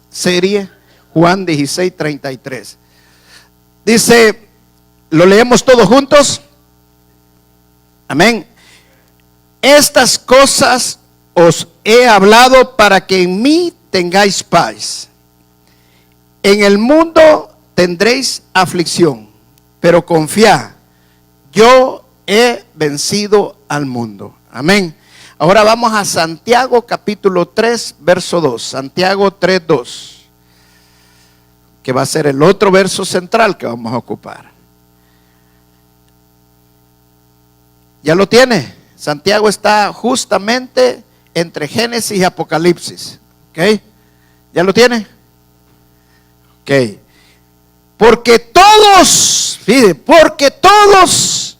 serie, Juan 16:33. Dice, ¿lo leemos todos juntos? Amén. Estas cosas os he hablado para que en mí tengáis paz. En el mundo tendréis aflicción, pero confiad, yo he vencido al mundo. Amén. Ahora vamos a Santiago capítulo 3, verso 2. Santiago 3:2, que va a ser el otro verso central que vamos a ocupar. ¿Ya lo tiene? Santiago está justamente entre Génesis y Apocalipsis. ¿Ok? ¿Ya lo tiene? Ok. Porque todos, fíjate, porque todos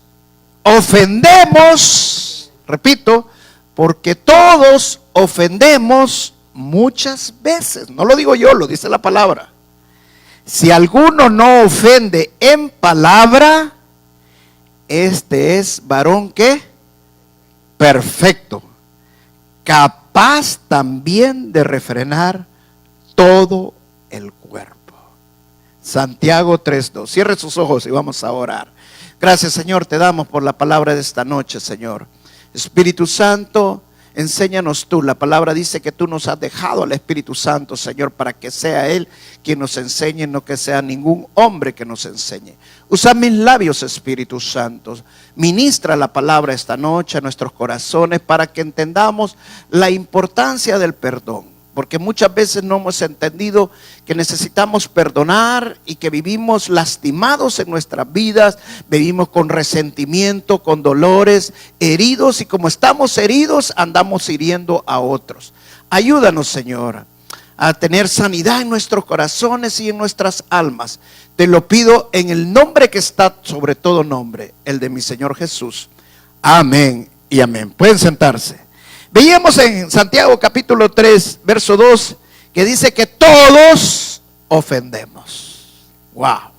ofendemos, repito, porque todos ofendemos muchas veces. No lo digo yo, lo dice la palabra. Si alguno no ofende en palabra, este es varón que perfecto, capaz también de refrenar todo el cuerpo. Santiago 3:2. Cierre sus ojos y vamos a orar. Gracias, Señor, te damos por la palabra de esta noche, Señor. Espíritu Santo, enséñanos tú. La palabra dice que tú nos has dejado al Espíritu Santo, Señor, para que sea Él quien nos enseñe, no que sea ningún hombre que nos enseñe. Usa mis labios, Espíritu Santo. Ministra la palabra esta noche a nuestros corazones para que entendamos la importancia del perdón. Porque muchas veces no hemos entendido que necesitamos perdonar y que vivimos lastimados en nuestras vidas, vivimos con resentimiento, con dolores, heridos, y como estamos heridos andamos hiriendo a otros. Ayúdanos, Señor, a tener sanidad en nuestros corazones y en nuestras almas. Te lo pido en el nombre que está sobre todo nombre, el de mi Señor Jesús. Amén y amén. Pueden sentarse. Veíamos en Santiago capítulo 3, verso 2, que dice que todos ofendemos. Wow.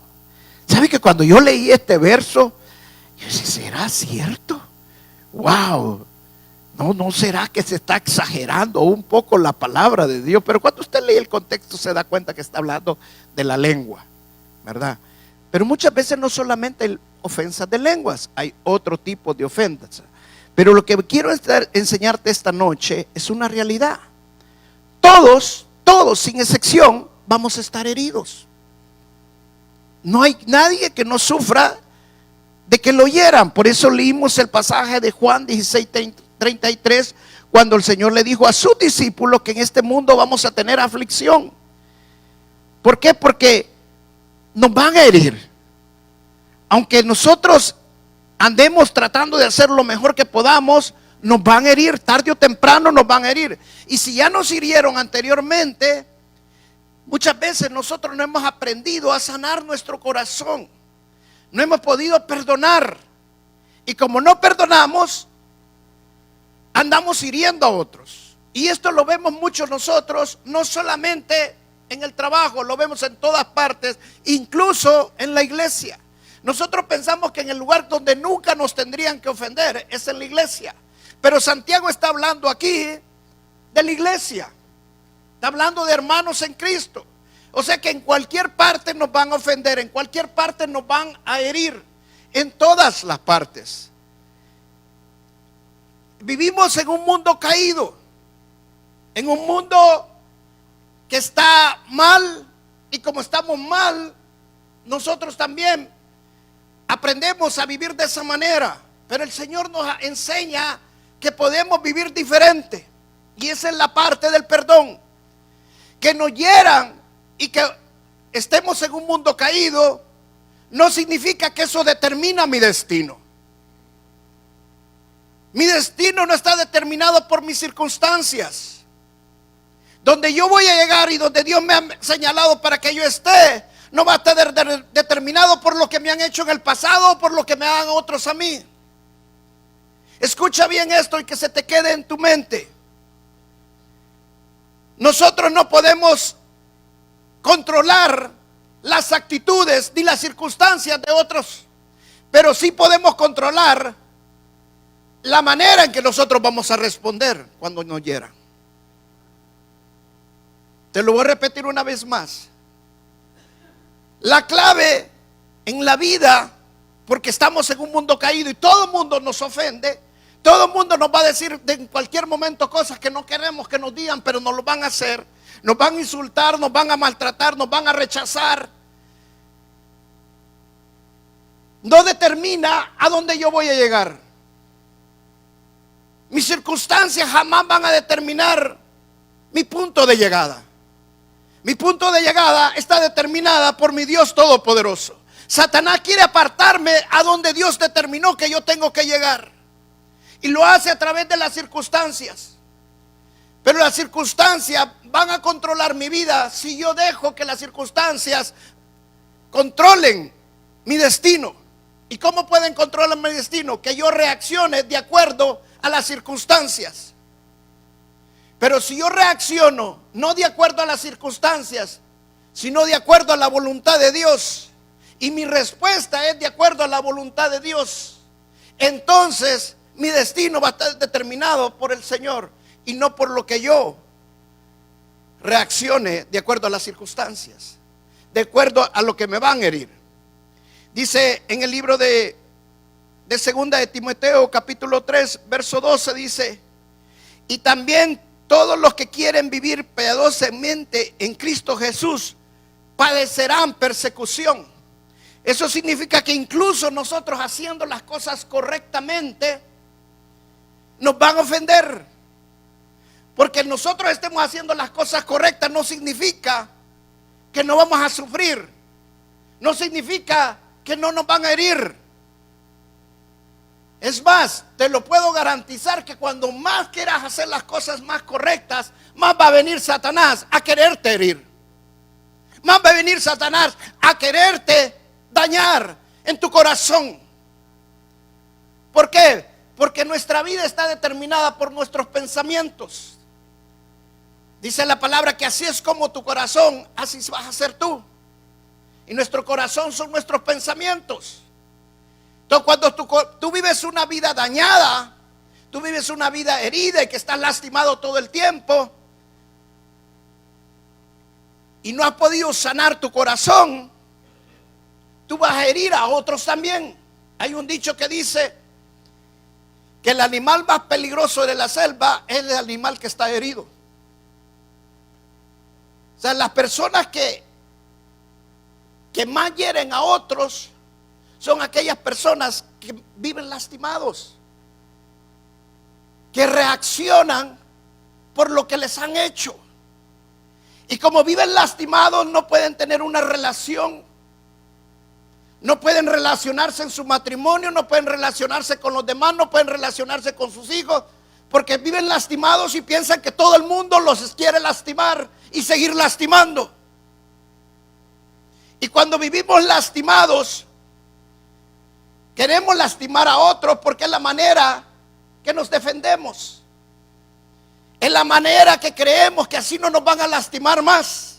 ¿Sabe que cuando yo leí este verso, yo dije, ¿será cierto? Wow. No será que se está exagerando un poco la palabra de Dios. Pero cuando usted lee el contexto se da cuenta que está hablando de la lengua, ¿verdad? Pero muchas veces no solamente ofensas de lenguas, hay otro tipo de ofensas. Pero lo que quiero enseñarte esta noche es una realidad. Todos sin excepción vamos a estar heridos. No hay nadie que no sufra de que lo hieran. Por eso leímos el pasaje de Juan 16:33, cuando el Señor le dijo a sus discípulos que en este mundo vamos a tener aflicción. ¿Por qué? Porque nos van a herir. Aunque nosotros andemos tratando de hacer lo mejor que podamos, nos van a herir, tarde o temprano nos van a herir. Y si ya nos hirieron anteriormente, muchas veces nosotros no hemos aprendido a sanar nuestro corazón, no hemos podido perdonar, y como no perdonamos, andamos hiriendo a otros. Y esto lo vemos muchos nosotros, no solamente en el trabajo, lo vemos en todas partes, incluso en la iglesia. Nosotros pensamos que en el lugar donde nunca nos tendrían que ofender es en la iglesia. Pero Santiago está hablando aquí de la iglesia. Está hablando de hermanos en Cristo. O sea que en cualquier parte nos van a ofender, en cualquier parte nos van a herir, en todas las partes. Vivimos en un mundo caído, en un mundo que está mal, y como estamos mal, nosotros también aprendemos a vivir de esa manera. Pero el Señor nos enseña que podemos vivir diferente, y esa es la parte del perdón. Que nos hieran y que estemos en un mundo caído no significa que eso determina mi destino. Mi destino no está determinado por mis circunstancias. Donde yo voy a llegar y donde Dios me ha señalado para que yo esté, no va a estar determinado por lo que me han hecho en el pasado o por lo que me hagan otros a mí. Escucha bien esto y que se te quede en tu mente. Nosotros no podemos controlar las actitudes ni las circunstancias de otros, pero sí podemos controlar la manera en que nosotros vamos a responder cuando nos hieran. Te lo voy a repetir una vez más. La clave en la vida, porque estamos en un mundo caído y todo el mundo nos ofende, todo el mundo nos va a decir en cualquier momento cosas que no queremos que nos digan, pero nos lo van a hacer. Nos van a insultar, nos van a maltratar, nos van a rechazar. No determina a dónde yo voy a llegar. Mis circunstancias jamás van a determinar mi punto de llegada. Mi punto de llegada está determinada por mi Dios Todopoderoso. Satanás quiere apartarme a donde Dios determinó que yo tengo que llegar. Y lo hace a través de las circunstancias. Pero las circunstancias van a controlar mi vida si yo dejo que las circunstancias controlen mi destino. ¿Y cómo pueden controlar mi destino? Que yo reaccione de acuerdo a las circunstancias. Pero si yo reacciono no de acuerdo a las circunstancias, sino de acuerdo a la voluntad de Dios, y mi respuesta es de acuerdo a la voluntad de Dios, entonces mi destino va a estar determinado por el Señor y no por lo que yo reaccione de acuerdo a las circunstancias, de acuerdo a lo que me van a herir. Dice en el libro de segunda de Timoteo capítulo 3 verso 12, dice: y también todos los que quieren vivir piadosamente en Cristo Jesús padecerán persecución. Eso significa que incluso nosotros haciendo las cosas correctamente nos van a ofender. Porque nosotros estemos haciendo las cosas correctas no significa que no vamos a sufrir. No significa que no nos van a herir. Es más, te lo puedo garantizar que cuando más quieras hacer las cosas más correctas, más va a venir Satanás a quererte herir. Más va a venir Satanás a quererte dañar en tu corazón. ¿Por qué? Porque nuestra vida está determinada por nuestros pensamientos. Dice la palabra que así es como tu corazón, así vas a ser tú. Y nuestro corazón son nuestros pensamientos. Entonces cuando tú vives una vida dañada, tú vives una vida herida y que estás lastimado todo el tiempo y no has podido sanar tu corazón, tú vas a herir a otros también. Hay un dicho que dice que el animal más peligroso de la selva es el animal que está herido. O sea, las personas que más hieren a otros son aquellas personas que viven lastimados, que reaccionan por lo que les han hecho. Y como viven lastimados, no pueden tener una relación, no pueden relacionarse en su matrimonio, no pueden relacionarse con los demás, no pueden relacionarse con sus hijos, porque viven lastimados y piensan que todo el mundo los quiere lastimar y seguir lastimando. Y cuando vivimos lastimados, queremos lastimar a otros porque es la manera que nos defendemos. Es la manera que creemos que así no nos van a lastimar más.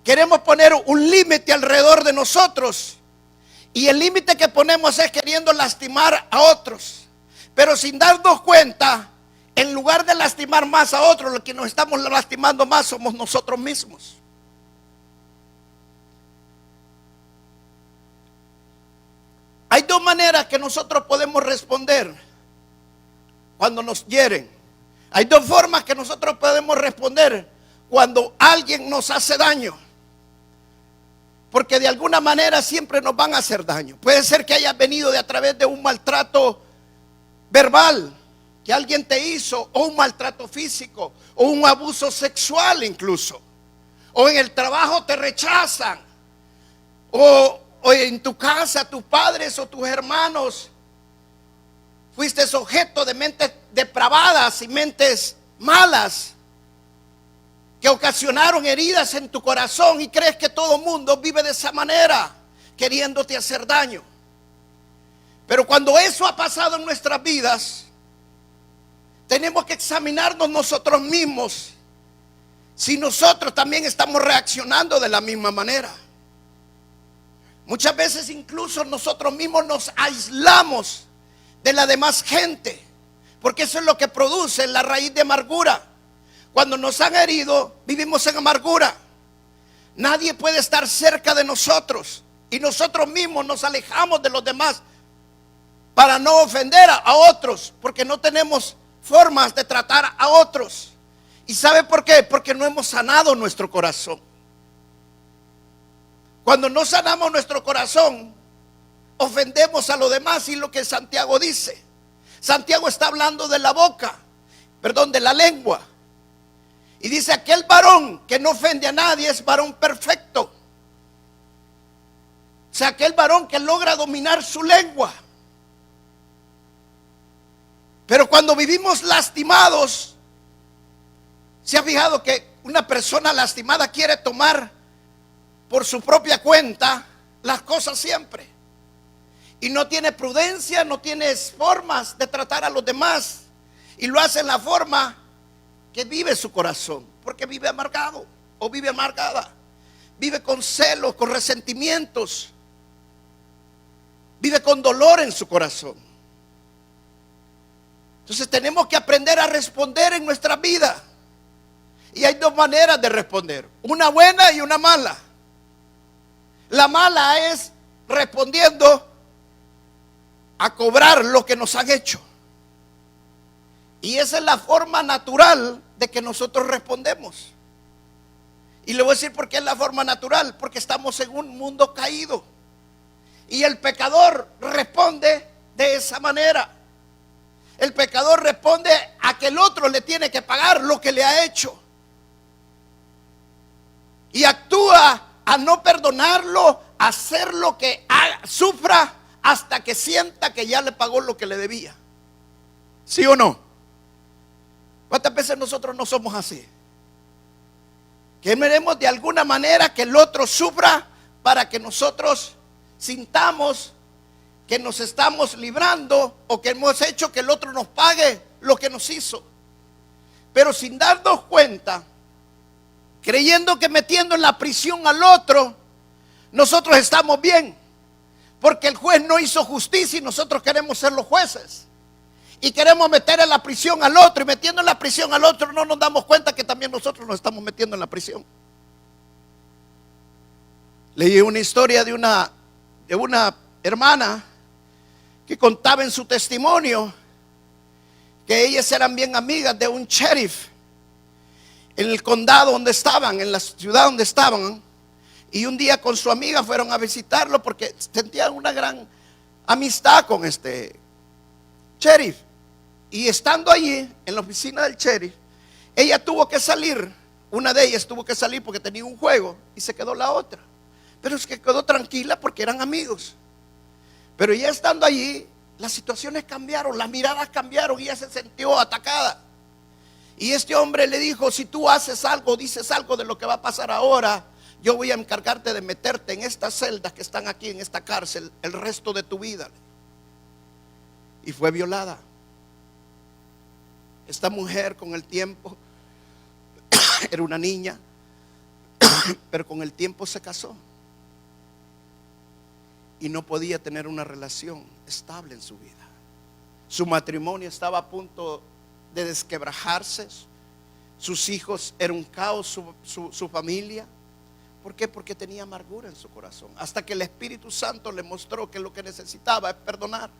Queremos poner un límite alrededor de nosotros. Y el límite que ponemos es queriendo lastimar a otros. Pero sin darnos cuenta, en lugar de lastimar más a otros, lo que nos estamos lastimando más somos nosotros mismos. Hay dos maneras que nosotros podemos responder cuando nos hieren. Hay dos formas que nosotros podemos responder cuando alguien nos hace daño. Porque de alguna manera siempre nos van a hacer daño. Puede ser que hayas venido a través de un maltrato verbal que alguien te hizo, o un maltrato físico, o un abuso sexual incluso. O en el trabajo te rechazan. O en tu casa, tus padres o tus hermanos fuiste objeto de mentes depravadas y mentes malas que ocasionaron heridas en tu corazón y crees que todo el mundo vive de esa manera, queriéndote hacer daño. Pero cuando eso ha pasado en nuestras vidas, tenemos que examinarnos nosotros mismos si nosotros también estamos reaccionando de la misma manera. Muchas veces incluso nosotros mismos nos aislamos de la demás gente, porque eso es lo que produce la raíz de amargura. Cuando nos han herido, vivimos en amargura. Nadie puede estar cerca de nosotros y nosotros mismos nos alejamos de los demás para no ofender a otros, porque no tenemos formas de tratar a otros. ¿Y sabe por qué? Porque no hemos sanado nuestro corazón. Cuando no sanamos nuestro corazón, ofendemos a los demás. Y lo que Santiago dice, Santiago está hablando de la boca, de la lengua. Y dice, aquel varón que no ofende a nadie es varón perfecto. O sea, aquel varón que logra dominar su lengua. Pero cuando vivimos lastimados, ¿se ha fijado que una persona lastimada quiere tomar por su propia cuenta las cosas siempre? Y no tiene prudencia, no tiene formas de tratar a los demás. Y lo hace en la forma que vive su corazón, porque vive amargado o vive amargada. Vive con celos, con resentimientos. Vive con dolor en su corazón. Entonces tenemos que aprender a responder en nuestra vida. Y hay dos maneras de responder, una buena y una mala. La mala es respondiendo a cobrar lo que nos han hecho. Y esa es la forma natural de que nosotros respondemos. Y le voy a decir por qué es la forma natural, porque estamos en un mundo caído. Y el pecador responde de esa manera. El pecador responde a que el otro le tiene que pagar lo que le ha hecho. Y actúa a no perdonarlo, a hacer lo que sufra hasta que sienta que ya le pagó lo que le debía. ¿Sí o no? ¿Cuántas veces nosotros no somos así? Queremos de alguna manera que el otro sufra para que nosotros sintamos que nos estamos librando o que hemos hecho que el otro nos pague lo que nos hizo. Pero sin darnos cuenta, creyendo que metiendo en la prisión al otro, nosotros estamos bien. Porque el juez no hizo justicia y nosotros queremos ser los jueces. Y queremos meter en la prisión al otro, y metiendo en la prisión al otro no nos damos cuenta que también nosotros nos estamos metiendo en la prisión. Leí una historia de una hermana que contaba en su testimonio que ellas eran bien amigas de un sheriff en el condado donde estaban, en la ciudad donde estaban. Y un día con su amiga fueron a visitarlo porque sentían una gran amistad con este sheriff. Y estando allí en la oficina del sheriff, ella tuvo que salir. Una de ellas tuvo que salir porque tenía un juego y se quedó la otra. Pero es que quedó tranquila porque eran amigos. Pero ya estando allí, las situaciones cambiaron, las miradas cambiaron y ella se sintió atacada. Y este hombre le dijo, si tú haces algo, dices algo de lo que va a pasar ahora, yo voy a encargarte de meterte en estas celdas que están aquí, en esta cárcel, el resto de tu vida. Y fue violada. Esta mujer con el tiempo, era una niña, pero con el tiempo se casó. Y no podía tener una relación estable en su vida. Su matrimonio estaba a punto de desquebrajarse. Sus hijos eran un caos, su familia. ¿Por qué? Porque tenía amargura en su corazón. Hasta que el Espíritu Santo le mostró que lo que necesitaba es perdonar.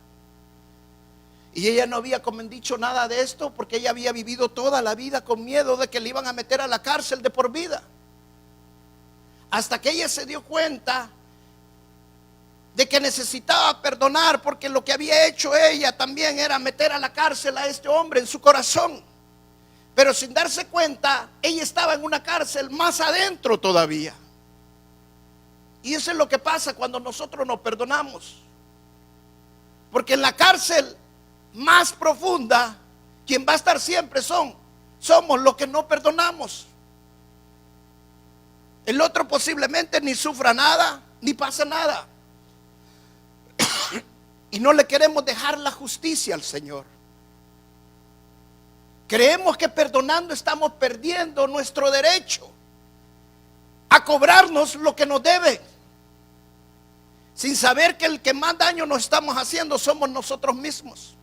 Y ella no había dicho nada de esto porque ella había vivido toda la vida con miedo de que le iban a meter a la cárcel de por vida. Hasta que ella se dio cuenta de que necesitaba perdonar, porque lo que había hecho ella también era meter a la cárcel a este hombre en su corazón. Pero sin darse cuenta, ella estaba en una cárcel más adentro todavía. Y eso es lo que pasa cuando nosotros nos perdonamos. Porque en la cárcel más profunda, quien va a estar siempre somos los que no perdonamos. El otro posiblemente ni sufra nada, ni pasa nada. Y no le queremos dejar la justicia al Señor. Creemos que perdonando estamos perdiendo nuestro derecho a cobrarnos lo que nos debe, sin saber que el que más daño nos estamos haciendo somos nosotros mismos.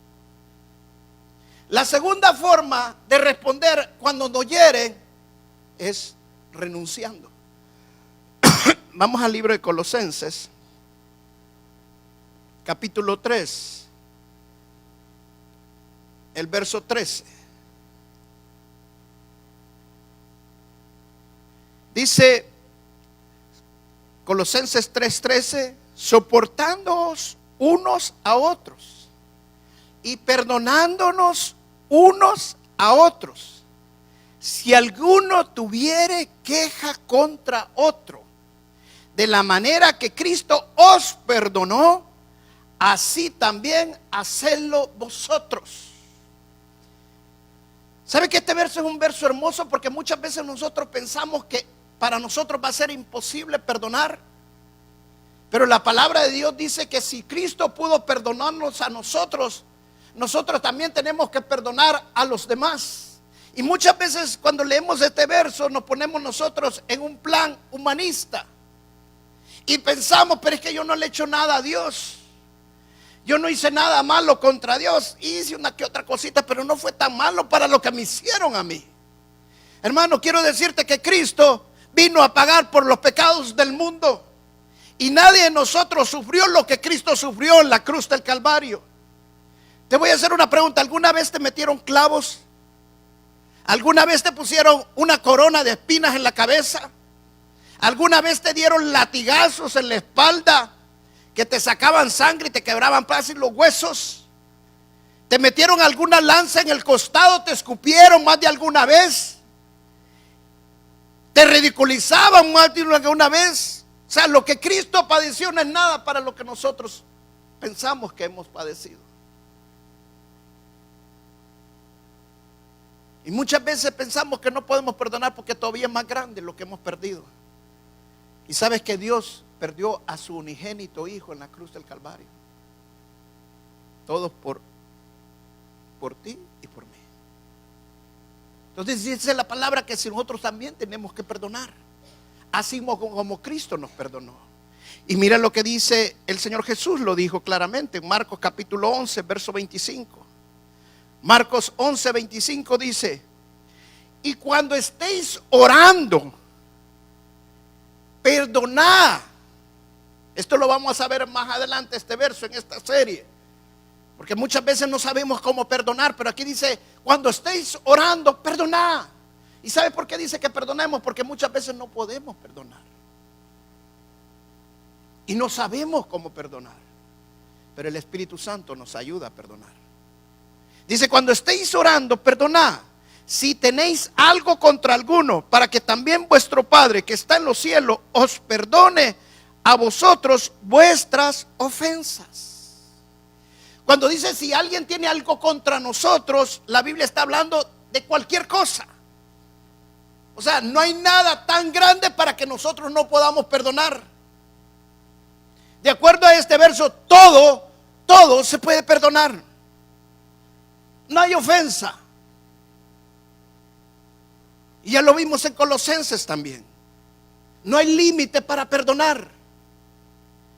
La segunda forma de responder cuando nos hieren es renunciando. Vamos al libro de Colosenses, capítulo 3, el verso 13. Dice Colosenses 3:13, soportándoos unos a otros y perdonándonos unos a otros, si alguno tuviere queja contra otro, de la manera que Cristo os perdonó, así también hacedlo vosotros. ¿Sabe que este verso es un verso hermoso? Porque muchas veces nosotros pensamos que para nosotros va a ser imposible perdonar. Pero la palabra de Dios dice que si Cristo pudo perdonarnos a nosotros, nosotros también tenemos que perdonar a los demás. Y muchas veces cuando leemos este verso nos ponemos nosotros en un plan humanista y pensamos, pero es que yo no le he hecho nada a Dios, yo no hice nada malo contra Dios, hice una que otra cosita, pero no fue tan malo para lo que me hicieron a mí. Hermano, quiero decirte que Cristo vino a pagar por los pecados del mundo y nadie de nosotros sufrió lo que Cristo sufrió en la cruz del Calvario. Te voy a hacer una pregunta: ¿alguna vez te metieron clavos? ¿Alguna vez te pusieron una corona de espinas en la cabeza? ¿Alguna vez te dieron latigazos en la espalda que te sacaban sangre y te quebraban fácil los huesos? ¿Te metieron alguna lanza en el costado? ¿Te escupieron más de alguna vez? ¿Te ridiculizaban más de alguna vez? O sea, lo que Cristo padeció no es nada para lo que nosotros pensamos que hemos padecido. Y muchas veces pensamos que no podemos perdonar porque todavía es más grande lo que hemos perdido. Y sabes que Dios perdió a su unigénito Hijo en la cruz del Calvario. Todo por ti y por mí. Entonces dice la palabra que si nosotros también tenemos que perdonar, así como Cristo nos perdonó. Y mira lo que dice el Señor Jesús, lo dijo claramente en Marcos capítulo 11, verso 25. Marcos 11, 25 dice: y cuando estéis orando, perdonad. Esto lo vamos a ver más adelante, este verso en esta serie, porque muchas veces no sabemos cómo perdonar, pero aquí dice: cuando estéis orando, perdonad. ¿Y sabe por qué dice que perdonemos? Porque muchas veces no podemos perdonar y no sabemos cómo perdonar, pero el Espíritu Santo nos ayuda a perdonar. Dice: cuando estéis orando, perdonad si tenéis algo contra alguno, para que también vuestro Padre que está en los cielos os perdone a vosotros vuestras ofensas. Cuando dice si alguien tiene algo contra nosotros, la Biblia está hablando de cualquier cosa. O sea, no hay nada tan grande para que nosotros no podamos perdonar. De acuerdo a este verso, todo se puede perdonar. No hay ofensa. Y ya lo vimos en Colosenses también. No hay límite para perdonar.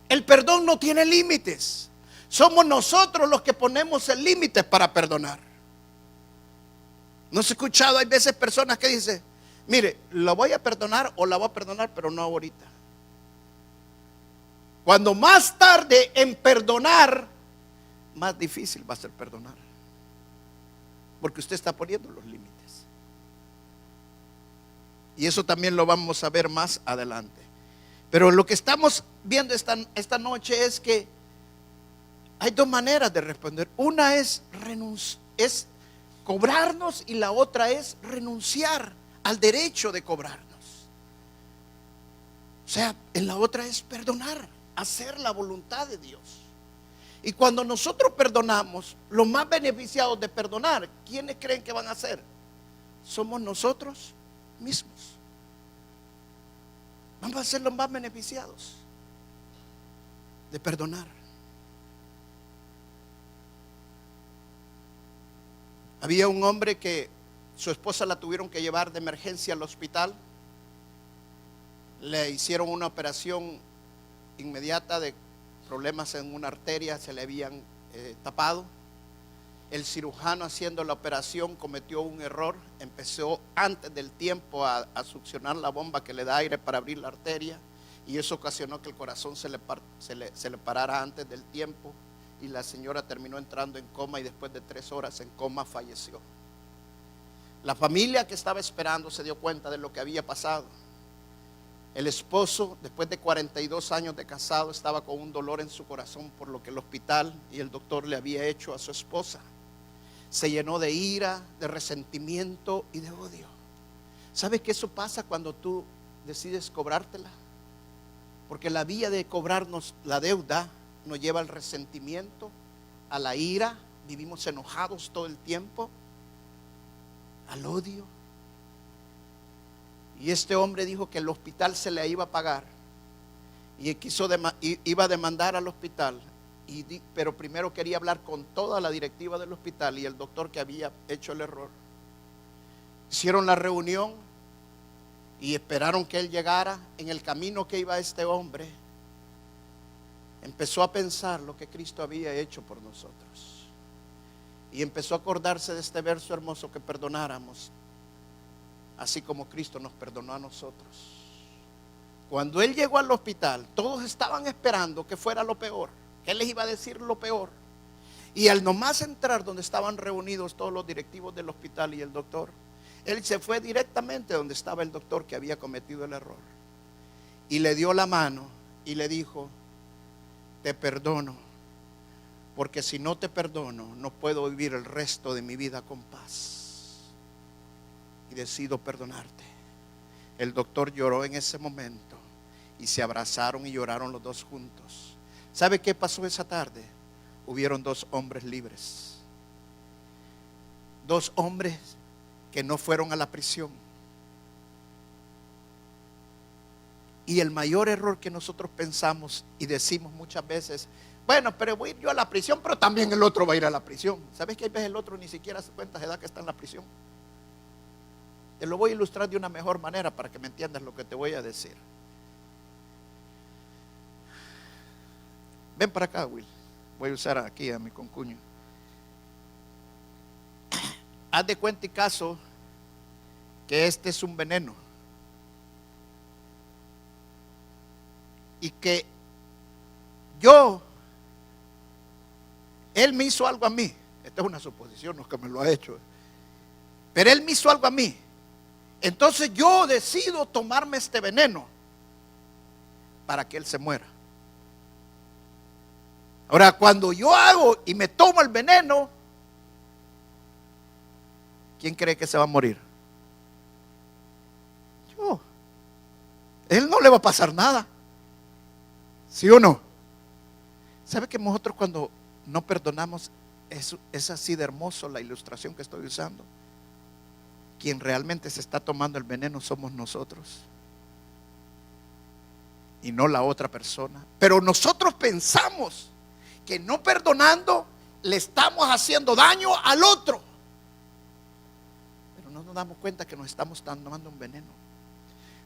El perdón no tiene límites. Somos nosotros los que ponemos el límite para perdonar. ¿No has escuchado? Hay veces personas que dicen: mire, lo voy a perdonar o la voy a perdonar, pero no ahorita. Cuando más tarde en perdonar, más difícil va a ser perdonar, porque usted está poniendo los límites. Y eso también lo vamos a ver más adelante. Pero lo que estamos viendo esta noche es que hay dos maneras de responder. Una es cobrarnos, y la otra es renunciar al derecho de cobrarnos. O sea, en la otra es perdonar, hacer la voluntad de Dios. Y cuando nosotros perdonamos, los más beneficiados de perdonar, ¿quiénes creen que van a ser? Somos nosotros mismos. Vamos a ser los más beneficiados de perdonar. Había un hombre que su esposa la tuvieron que llevar de emergencia al hospital. Le hicieron una operación inmediata de problemas en una arteria, se le habían tapado. El cirujano haciendo la operación cometió un error, empezó antes del tiempo a succionar la bomba que le da aire para abrir la arteria, y eso ocasionó que el corazón se le parara antes del tiempo, y la señora terminó entrando en coma, y después de 3 horas en coma falleció. La familia que estaba esperando se dio cuenta de lo que había pasado. El esposo, después de 42 años de casado, estaba con un dolor en su corazón por lo que el hospital y el doctor le había hecho a su esposa. Se llenó de ira, de resentimiento y de odio. ¿Sabes que eso pasa cuando tú decides cobrártela? Porque la vía de cobrarnos la deuda nos lleva al resentimiento, a la ira. Vivimos enojados todo el tiempo, al odio. Y este hombre dijo que el hospital se le iba a pagar y iba a demandar al hospital, pero primero quería hablar con toda la directiva del hospital y el doctor que había hecho el error. Hicieron la reunión y esperaron que él llegara. En el camino que iba este hombre, empezó a pensar lo que Cristo había hecho por nosotros, y empezó a acordarse de este verso hermoso: que perdonáramos así como Cristo nos perdonó a nosotros. Cuando él llegó al hospital, todos estaban esperando que fuera lo peor, que él les iba a decir lo peor. Y al nomás entrar donde estaban reunidos todos los directivos del hospital y el doctor, él se fue directamente donde estaba el doctor que había cometido el error, y le dio la mano y le dijo: te perdono, porque si no te perdono no puedo vivir el resto de mi vida con paz, y decido perdonarte. El doctor lloró en ese momento y se abrazaron y lloraron los dos juntos. ¿Sabe qué pasó esa tarde? Hubieron 2 hombres libres, 2 hombres que no fueron a la prisión. Y el mayor error que nosotros pensamos y decimos muchas veces: bueno, pero voy a ir yo a la prisión, pero también el otro va a ir a la prisión. ¿Sabes que a veces el otro ni siquiera se cuenta de edad que está en la prisión? Te lo voy a ilustrar de una mejor manera para que me entiendas lo que te voy a decir. Ven para acá, Will. Voy a usar aquí a mi concuño. Haz de cuenta y caso que este es un veneno, y que él me hizo algo a mí. Esta es una suposición, no es que me lo ha hecho, pero él me hizo algo a mí. Entonces yo decido tomarme este veneno para que él se muera. Ahora, cuando yo hago y me tomo el veneno, ¿quién cree que se va a morir? Yo. Él no le va a pasar nada, ¿sí o no? ¿Sabe que nosotros cuando no perdonamos, es así de hermoso la ilustración que estoy usando? Quien realmente se está tomando el veneno somos nosotros y no la otra persona. Pero nosotros pensamos que no perdonando le estamos haciendo daño al otro, pero no nos damos cuenta que nos estamos tomando un veneno,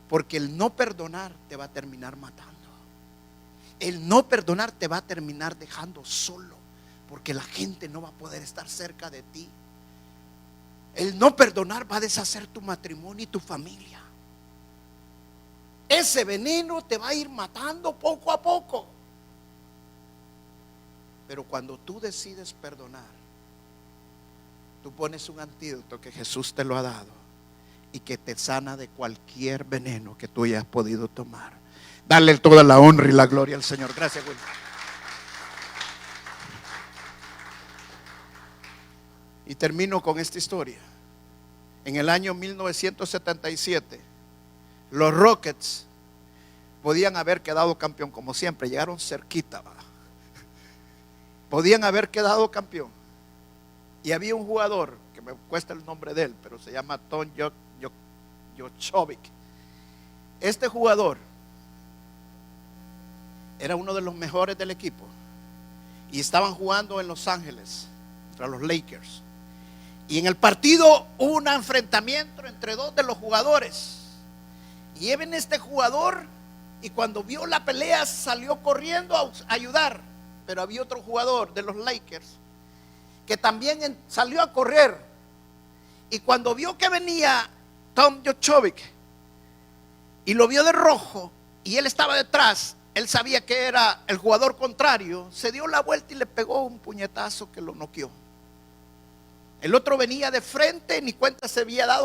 porque el no perdonar te va a terminar matando. El no perdonar te va a terminar dejando solo, porque la gente no va a poder estar cerca de ti. El no perdonar va a deshacer tu matrimonio y tu familia. Ese veneno te va a ir matando poco a poco. Pero cuando tú decides perdonar, tú pones un antídoto que Jesús te lo ha dado y que te sana de cualquier veneno que tú hayas podido tomar. Dale toda la honra y la gloria al Señor. Gracias, Will. Y termino con esta historia. En el año 1977, los Rockets podían haber quedado campeón, como siempre, llegaron cerquita, ¿verdad? Podían haber quedado campeón. Y había un jugador, que me cuesta el nombre de él, pero se llama Tom Jokovic. Este jugador era uno de los mejores del equipo, y estaban jugando en Los Ángeles contra los Lakers. Y en el partido hubo un enfrentamiento entre 2 de los jugadores. Y viene este jugador, y cuando vio la pelea salió corriendo a ayudar. Pero había otro jugador de los Lakers que también salió a correr. Y cuando vio que venía Tom Djokovic y lo vio de rojo y él estaba detrás, él sabía que era el jugador contrario, se dio la vuelta y le pegó un puñetazo que lo noqueó. El otro venía de frente, ni cuenta se había dado